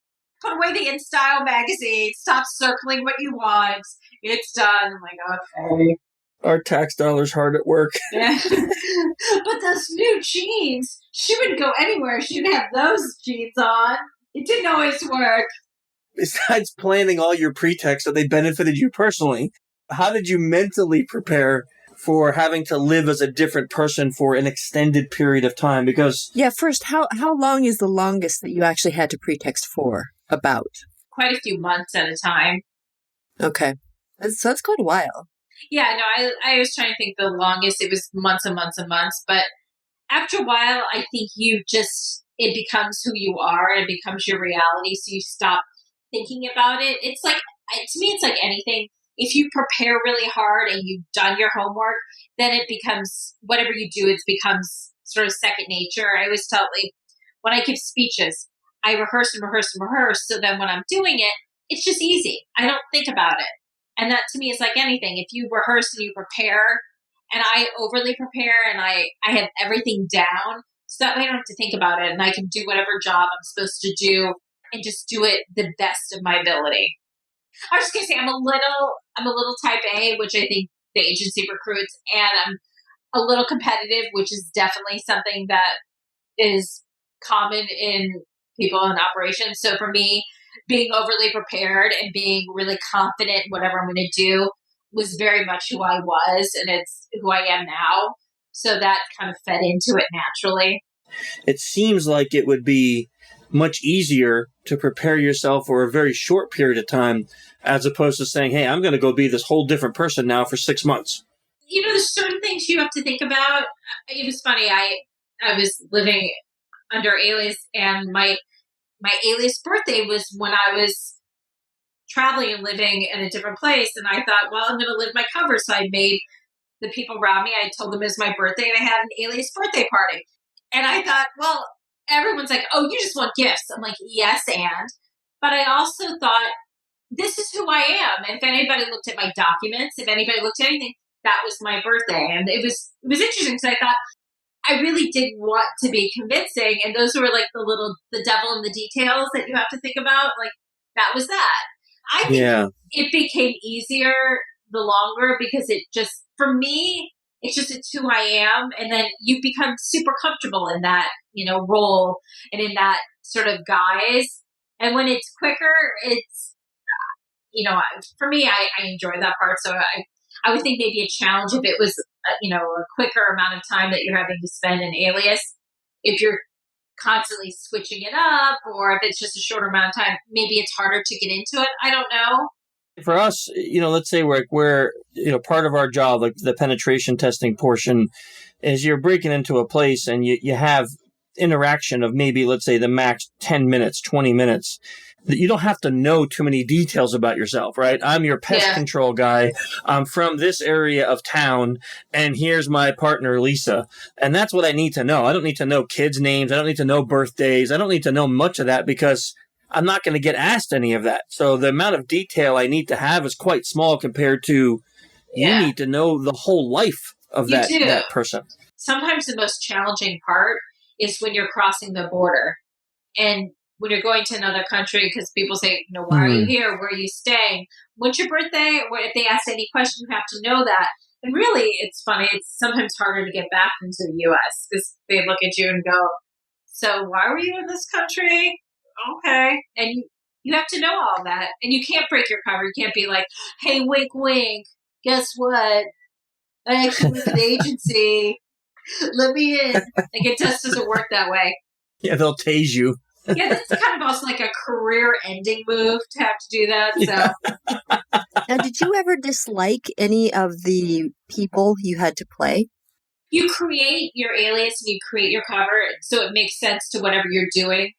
Put away the In Style magazine. Stop circling what you want. It's done. I'm like, okay. Our tax dollars hard at work. Yeah. But those new jeans, she wouldn't go anywhere. She'd have those jeans on. It didn't always work. Besides planning all your pretexts so they benefited you personally, how did you mentally prepare for having to live as a different person for an extended period of time? Because first, how long is the longest that you actually had to pretext for? About quite a few months at a time. Okay, so that's quite a while. Yeah, no, I was trying to think the longest. It was months and months and months. But after a while, I think it becomes who you are and it becomes your reality. So you stop thinking about it. It's like, to me, it's like anything. If you prepare really hard and you've done your homework, then it becomes, whatever you do, it becomes sort of second nature. I always tell, like, when I give speeches, I rehearse and rehearse and rehearse. So then when I'm doing it, it's just easy. I don't think about it. And that to me is like anything. If you rehearse and you prepare, and I overly prepare and I have everything down, so that way I don't have to think about it and I can do whatever job I'm supposed to do and just do it the best of my ability. I was just going to say I'm a little type A, which I think the agency recruits, and I'm a little competitive, which is definitely something that is common in people in operations. So for me, being overly prepared and being really confident in whatever I'm going to do was very much who I was, and it's who I am now. So that kind of fed into it naturally. It seems like it would be much easier to prepare yourself for a very short period of time as opposed to saying, hey, I'm going to go be this whole different person now for 6 months. There's certain things you have to think about. It was funny. I was living under alias, and my alias birthday was when I was traveling and living in a different place. And I thought, well, I'm going to live my cover. So I made the people around me, I told them it was my birthday, and I had an alias birthday party. And I thought, well, everyone's like, oh, you just want gifts. I'm like, yes, but I also thought, this is who I am. And if anybody looked at my documents, if anybody looked at anything, that was my birthday. And it was interesting because I thought, I really did want to be convincing. And those were like the devil in the details that you have to think about. Like, that was that. I think it became easier the longer because it just, for me, it's who I am. And then you become super comfortable in that, role and in that sort of guise. And when it's quicker, it's, for me, I enjoy that part. So I would think maybe a challenge if it was, a quicker amount of time that you're having to spend in alias. If you're constantly switching it up, or if it's just a shorter amount of time, maybe it's harder to get into it. I don't know. For us, let's say we're part of our job, like the penetration testing portion, is you're breaking into a place and you have interaction of maybe, let's say, the max 10 minutes, 20 minutes. You don't have to know too many details about yourself, right? I'm your pest control guy. I'm from this area of town, and here's my partner, Lisa. And that's what I need to know. I don't need to know kids' names. I don't need to know birthdays. I don't need to know much of that because I'm not going to get asked any of that. So the amount of detail I need to have is quite small compared to You need to know the whole life of that person. Sometimes the most challenging part is when you're crossing the border and when you're going to another country, because people say, why are you here? Where are you staying? When's your birthday? Or if they ask any question, you have to know that. And really, it's funny. It's sometimes harder to get back into the U.S. because they look at you and go, so why were you in this country? Okay. And you have to know all that. And you can't break your cover. You can't be like, hey, wink, wink. Guess what? I actually work at the agency. Let me in. Like, it just doesn't work that way. Yeah, they'll tase you. Yeah, that's kind of also like a career-ending move to have to do that. So, Now, did you ever dislike any of the people you had to play? You create your alias and you create your cover so it makes sense to whatever you're doing.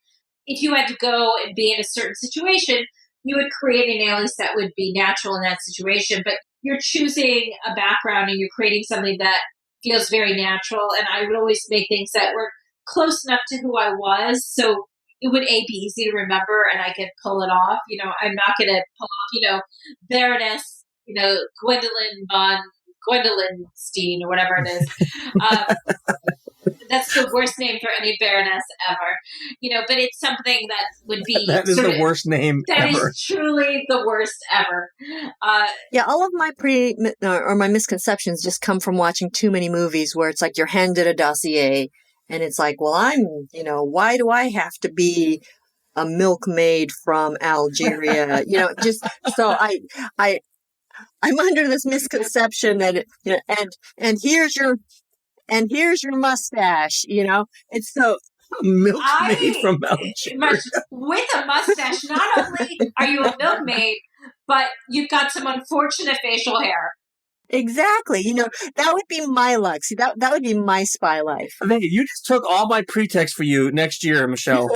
If you had to go and be in a certain situation, you would create an alias that would be natural in that situation. But you're choosing a background and you're creating something that feels very natural. And I would always make things that were close enough to who I was. So it would be easy to remember and I could pull it off. I'm not going to pull off, Baroness, Gwendolyn Steen or whatever it is. That's the worst name for any Baroness ever. But it's something that would be... That is the worst name that ever. That is truly the worst ever. Yeah, all of my my misconceptions just come from watching too many movies where it's like you're handed a dossier and it's like, well, why do I have to be a milkmaid from Algeria? Just so I'm under this misconception that and here's your mustache. It's so milkmaid from Algeria with a mustache. Not only are you a milkmaid, but you've got some unfortunate facial hair. Exactly. That would be my luck. See, that would be my spy life. You just took all my pretext for you next year, Michelle.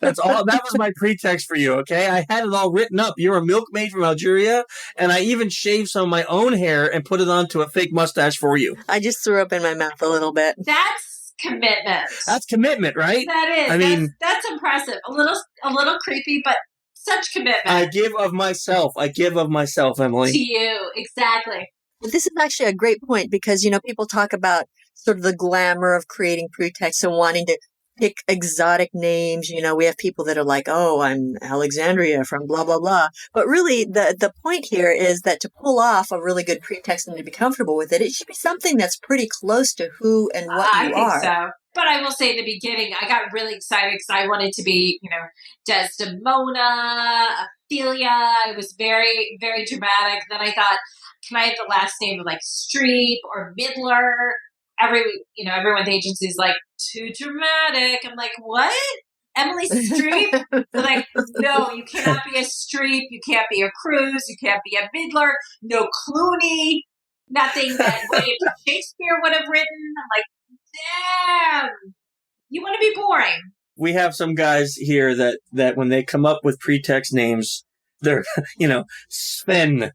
That's all. That was my pretext for you, okay? I had it all written up. You're a milkmaid from Algeria, and I even shaved some of my own hair and put it onto a fake mustache for you. I just threw up in my mouth a little bit. That's commitment. That's commitment, right? That is. That's impressive. A little creepy, but such commitment. I give of myself, Emily. To you, exactly. This is actually a great point because, people talk about sort of the glamour of creating pretexts and wanting to pick exotic names. We have people that are like, oh, I'm Alexandria from blah, blah, blah. But really, the point here is that to pull off a really good pretext and to be comfortable with it, it should be something that's pretty close to who and what you are. I think so. But I will say in the beginning, I got really excited because I wanted to be, Desdemona, Ophelia. It was very, very dramatic. Then I thought, can I have the last name of like Streep or Midler? Everyone's agency is like, too dramatic. I'm like, what? Emily Streep? They're like, no, you cannot be a Streep. You can't be a Cruz. You can't be a Midler. No Clooney. Nothing that William Shakespeare would have written. I'm like, damn. You want to be boring. We have some guys here that when they come up with pretext names, they're, Sven,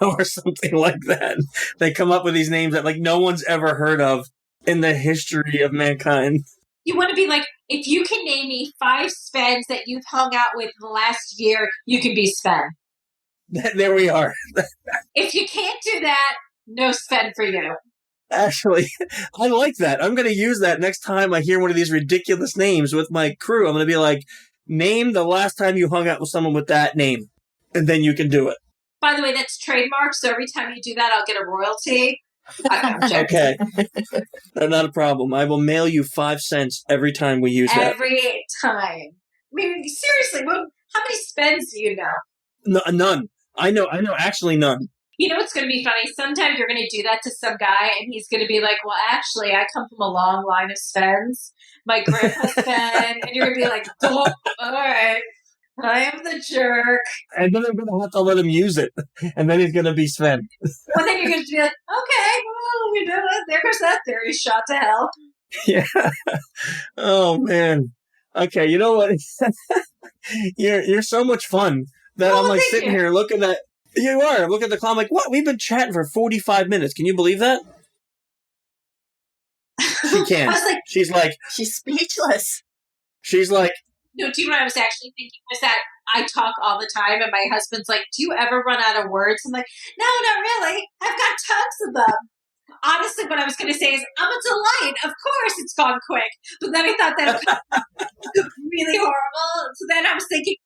or something like that. They come up with these names that like no one's ever heard of in the history of mankind. You want to be like, if you can name me 5 Svens that you've hung out with in the last year, you can be Sven. There we are. If you can't do that, no Sven for you. Actually, I like that. I'm going to use that next time I hear one of these ridiculous names with my crew. I'm going to be like, name the last time you hung out with someone with that name. And then you can do it. By the way, that's trademark. So every time you do that, I'll get a royalty. Okay. Not a problem. I will mail you 5 cents every time we use that. Every time. I mean, seriously, how many Spens do you know? None. I know actually none. You know what's going to be funny? Sometimes you're going to do that to some guy, and he's going to be like, well, actually, I come from a long line of Spens. My grandpa's Sven. And you're going to be like, oh, all right. I am the jerk. And then I'm going to have to let him use it. And then he's going to be Sven. Well, then you're going to be like, okay, well, there goes that theory shot to hell. Yeah. Oh, man. Okay, you know what? You're so much fun that I'm like sitting here looking at... You are. I'm looking at the clock. I'm like, what? We've been chatting for 45 minutes. Can you believe that? She can't. She's speechless. She's like... No, do you know what I was actually thinking was that I talk all the time, and my husband's like, do you ever run out of words? I'm like, no, not really. I've got tons of them. Honestly, what I was going to say is, I'm a delight. Of course, it's gone quick. But then I thought that was really horrible. So then I was thinking,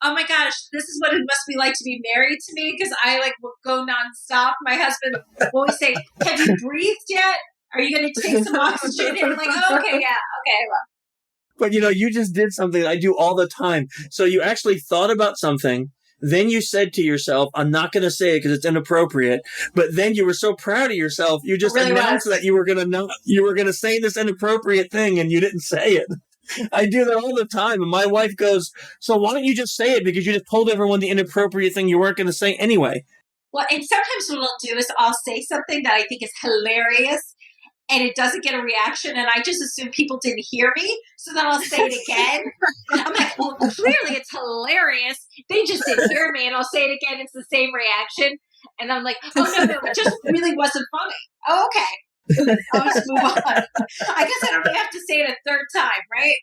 oh my gosh, this is what it must be like to be married to me, because I will go nonstop. My husband will always say, have you breathed yet? Are you going to take some oxygen? And I'm like, oh, okay, yeah, okay, well. But you just did something that I do all the time. So you actually thought about something. Then you said to yourself, I'm not going to say it because it's inappropriate. But then you were so proud of yourself, you just announced that you were going to say this inappropriate thing, and you didn't say it. I do that all the time. And my wife goes, so why don't you just say it? Because you just told everyone the inappropriate thing you weren't going to say anyway. Well, and sometimes what I'll do is I'll say something that I think is hilarious, and it doesn't get a reaction, and I just assume people didn't hear me, so then I'll say it again. I'm like, well, clearly it's hilarious. They just didn't hear me, and I'll say it again. It's the same reaction. And I'm like, oh, no, it just really wasn't funny. Oh, okay. I'll just move on. I guess I don't really have to say it a third time, right?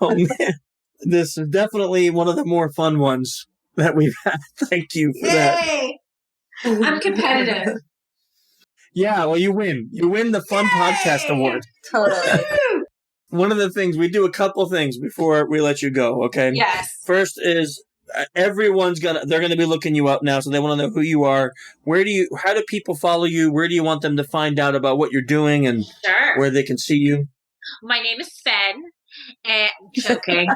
Oh, man. This is definitely one of the more fun ones that we've had. Thank you for that. Yay! I'm competitive. Yeah, well, you win. You win the Fun Podcast Award. Totally. One of the things, we do a couple things before we let you go, okay? Yes. First is they're going to be looking you up now, so they want to know who you are. How do people follow you? Where do you want them to find out about what you're doing and where they can see you? My name is Sven. And joking.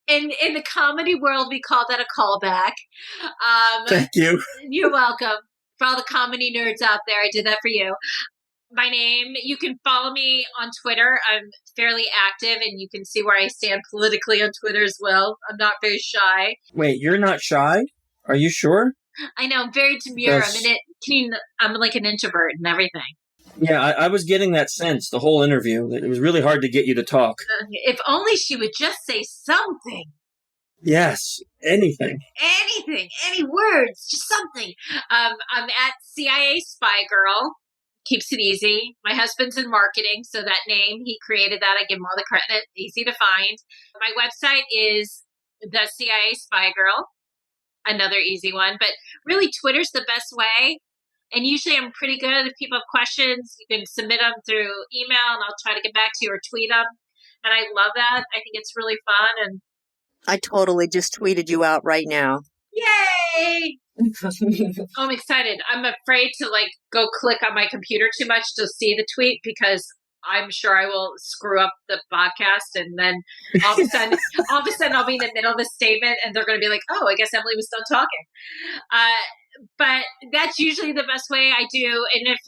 In the comedy world, we call that a callback. Thank you. You're welcome. For all the comedy nerds out there, I did that for you. My name, you can follow me on Twitter. I'm fairly active, and you can see where I stand politically on Twitter as well. I'm not very shy. Wait, you're not shy? Are you sure? I know, I'm very demure. I'm like an introvert and everything. Yeah, I was getting that sense the whole interview. It was really hard to get you to talk. If only she would just say something. Yes, anything. Anything, any words, just something. I'm at CIA Spy Girl. Keeps it easy. My husband's in marketing, so that name, he created that. I give him all the credit. Easy to find. My website is The CIA Spy Girl. Another easy one. But really, Twitter's the best way. And usually I'm pretty good. If people have questions, you can submit them through email, and I'll try to get back to you or tweet them. And I love that. I think it's really fun. And I totally just tweeted you out right now. Yay! I'm excited. I'm afraid to go click on my computer too much to see the tweet, because I'm sure I will screw up the podcast, and then all of a sudden I'll be in the middle of the statement, and they're going to be like, "Oh, I guess Emily was done talking." But that's usually the best way I do. And if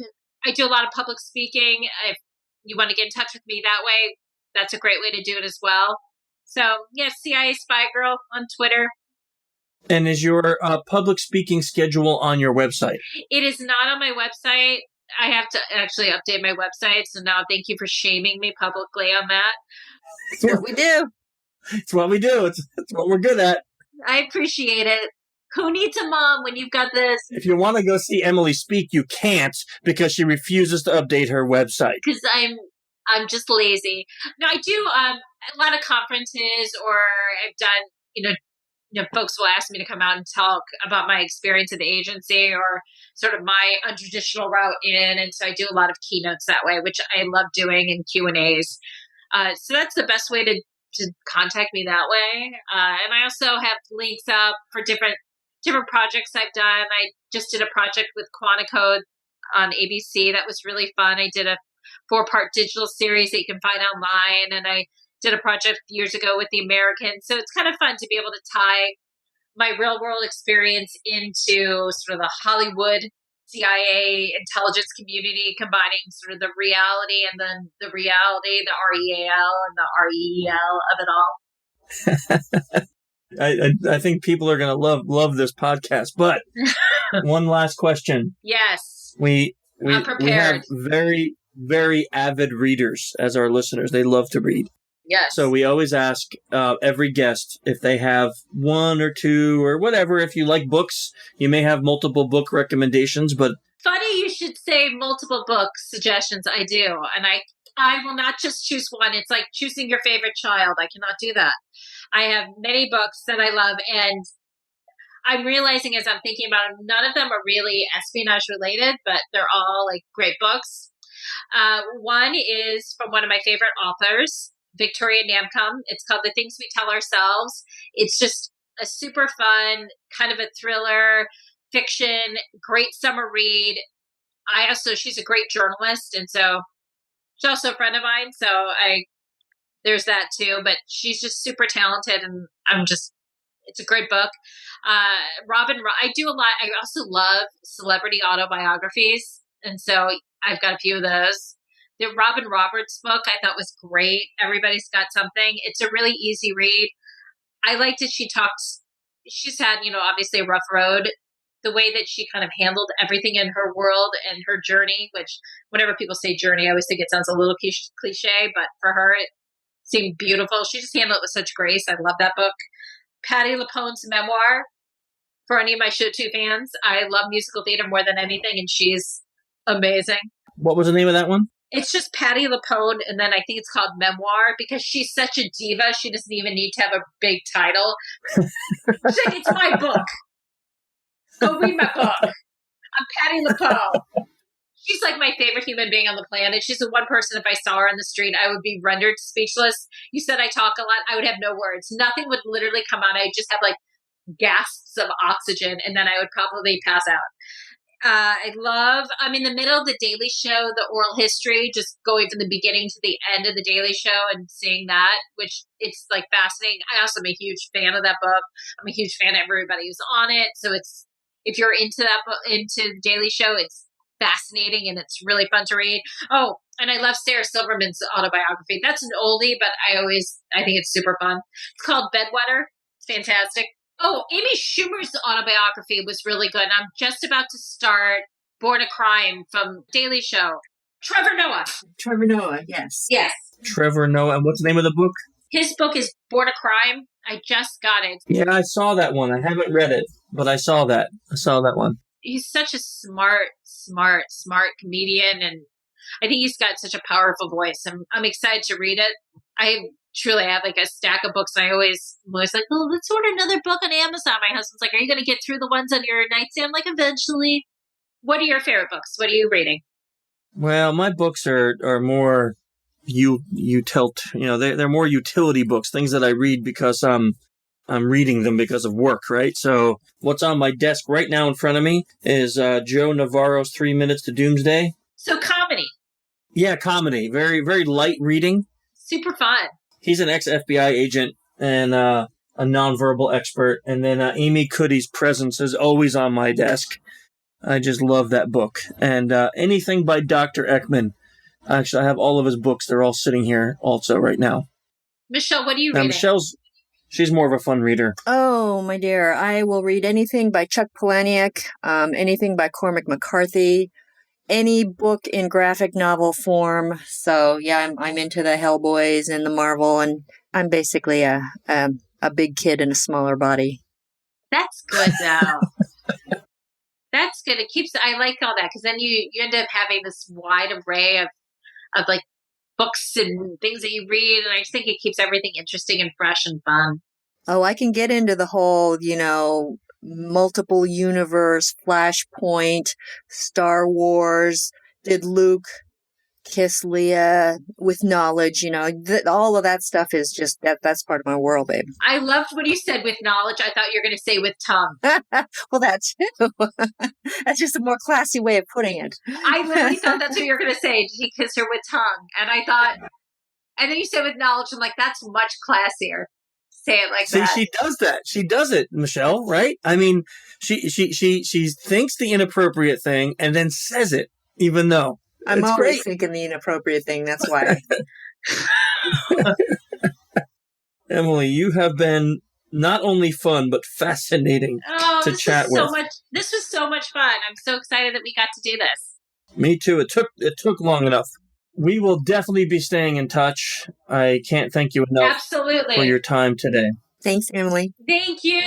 I do a lot of public speaking, if you want to get in touch with me that way, that's a great way to do it as well. So, yes, CIA Spy Girl on Twitter. And is your public speaking schedule on your website? It is not on my website. I have to actually update my website. So now thank you for shaming me publicly on that. It's what we do. It's what we do. It's what we're good at. I appreciate it. Who needs a mom when you've got this? If you want to go see Emily speak, you can't, because she refuses to update her website. Because I'm just lazy. No, I do a lot of conferences, or I've done, folks will ask me to come out and talk about my experience at the agency, or sort of my untraditional route in. And so I do a lot of keynotes that way, which I love doing, and Q&As. So that's the best way to contact me that way. And I also have links up for different projects I've done. I just did a project with Quanticode on ABC that was really fun. I did a 4-part digital series that you can find online, and I did a project years ago with the Americans. So it's kind of fun to be able to tie my real world experience into sort of the Hollywood CIA intelligence community, combining sort of the reality and then the reality, the REAL and the REL of it all. I think people are going to love this podcast. But one last question. Yes. We prepared. We have very, very avid readers as our listeners. They love to read. Yes. So we always ask every guest if they have one or two or whatever. If you like books, you may have multiple book recommendations. But funny you should say multiple book suggestions. I do. And I will not just choose one. It's like choosing your favorite child. I cannot do that. I have many books that I love, and I'm realizing as I'm thinking about them, none of them are really espionage related, but they're all like great books. One is from one of my favorite authors, Victoria Namcom. It's called The Things We Tell Ourselves. It's just a super fun, kind of a thriller, fiction, great summer read. She's a great journalist, and so she's also a friend of mine. So there's that too, but she's just super talented, and it's a great book. I do a lot. I also love celebrity autobiographies, and so I've got a few of those. The Robin Roberts book I thought was great. Everybody's Got Something. It's a really easy read. I liked it. She's had, obviously a rough road. The way that she kind of handled everything in her world and her journey, which whenever people say journey, I always think it sounds a little cliche, but for her, it seemed beautiful. She just handled it with such grace. I love that book. Patti LuPone's memoir. For any of my Show 2 fans, I love musical theater more than anything, and she's amazing. What was the name of that one? It's just Patti LuPone, and then I think it's called Memoir, because she's such a diva. She doesn't even need to have a big title. She's like, it's my book. Go read my book. I'm Patti LuPone. She's like my favorite human being on the planet. She's the one person, if I saw her on the street, I would be rendered speechless. You said I talk a lot. I would have no words. Nothing would literally come out. I'd just have like gasps of oxygen, and then I would probably pass out. I'm in the middle of The Daily Show, the oral history, just going from the beginning to the end of The Daily Show and seeing that, which it's like fascinating. I also am a huge fan of that book. I'm a huge fan of everybody who's on it. So if you're into that book, into The Daily Show, it's fascinating and it's really fun to read. Oh, and I love Sarah Silverman's autobiography. That's an oldie, but I think it's super fun. It's called Bedwetter. It's fantastic. Oh, Amy Schumer's autobiography was really good. I'm just about to start Born a Crime from Daily Show. Trevor Noah, yes. Yes. Trevor Noah. And what's the name of the book? His book is Born a Crime. I just got it. Yeah, I saw that one. I haven't read it, but I saw that. I saw that one. He's such a smart comedian, and I think he's got such a powerful voice. I'm excited to read it. I truly have like a stack of books. I always like, oh, let's order another book on Amazon. My husband's like, are you going to get through the ones on your nightstand? I'm like, eventually. What are your favorite books? What are you reading? Well, my books are more they're more utility books, things that I read because I'm reading them because of work, right? So what's on my desk right now in front of me is Joe Navarro's 3 Minutes to Doomsday. So comedy. Yeah, comedy. Very, very light reading. Super fun. He's an ex-FBI agent and a nonverbal expert. And then Amy Cuddy's Presence is always on my desk. I just love that book. And anything by Dr. Ekman. Actually, I have all of his books. They're all sitting here also right now. Michelle, what are you reading? She's more of a fun reader. Oh, my dear. I will read anything by Chuck Palahniuk, anything by Cormac McCarthy, any book in graphic novel form. So, yeah, I'm into the Hellboys and the Marvel, and I'm basically a big kid in a smaller body. That's good, though. That's good. I like all that, because then you end up having this wide array of like books and things that you read, and I just think it keeps everything interesting and fresh and fun. Oh, I can get into the whole, multiple universe, Flashpoint, Star Wars, did Luke kiss Leia with knowledge, all of that stuff is just, that's part of my world, babe. I loved what you said with knowledge. I thought you were going to say with tongue. Well, that too. That's just a more classy way of putting it. I literally thought that's what you were going to say. Did he kiss her with tongue? And I thought, and then you said with knowledge. I'm like, that's much classier. Say it like that. See, she does that. She does it, Michelle, right? I mean, she thinks the inappropriate thing and then says it, even though. I'm always thinking the inappropriate thing. That's why. Emily, you have been not only fun, but fascinating to chat with. This was so much fun. I'm so excited that we got to do this. Me too. It took long enough. We will definitely be staying in touch. I can't thank you enough for your time today. Thanks, Emily. Thank you.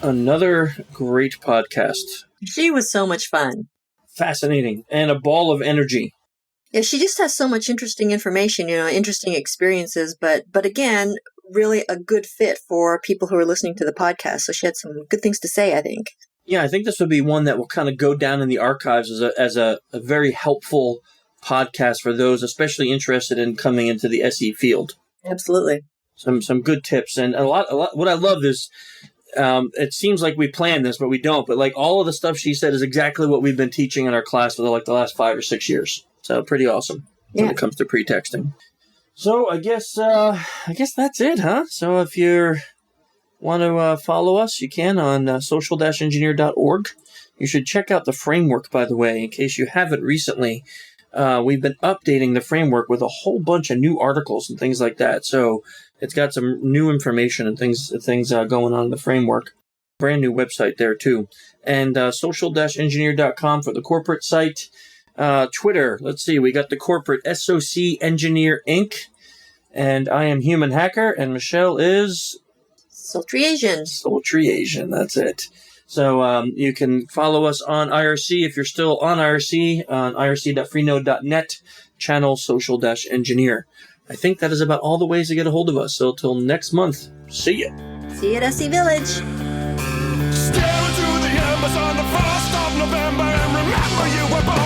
Another great podcast. She was so much fun. Fascinating. And a ball of energy. Yeah, she just has so much interesting information, interesting experiences, but again, really a good fit for people who are listening to the podcast. So she had some good things to say, I think. Yeah, I think this would be one that will kind of go down in the archives as a very helpful podcast for those especially interested in coming into the SE field. Absolutely. Some good tips. And a lot. What I love is, it seems like we planned this, but we don't. But like all of the stuff she said is exactly what we've been teaching in our class for the last 5 or 6 years. So pretty awesome when it comes to pretexting. So I guess that's it, huh? So if you want to follow us, you can on social-engineer.org. You should check out the framework, by the way, in case you haven't recently. We've been updating the framework with a whole bunch of new articles and things like that. So it's got some new information and things going on in the framework. Brand new website there, too. And social-engineer.com for the corporate site. Twitter, let's see, we got the corporate SOC Engineer Inc. And I am Human Hacker, and Michelle is... Sultry Asian. Sultry Asian, that's it. So you can follow us on IRC if you're still on IRC, on irc.freenode.net, channel social-engineer. I think that is about all the ways to get a hold of us. So till next month, see ya. See you at SE Village. Stare into the embers on the 1st of November and remember you were born.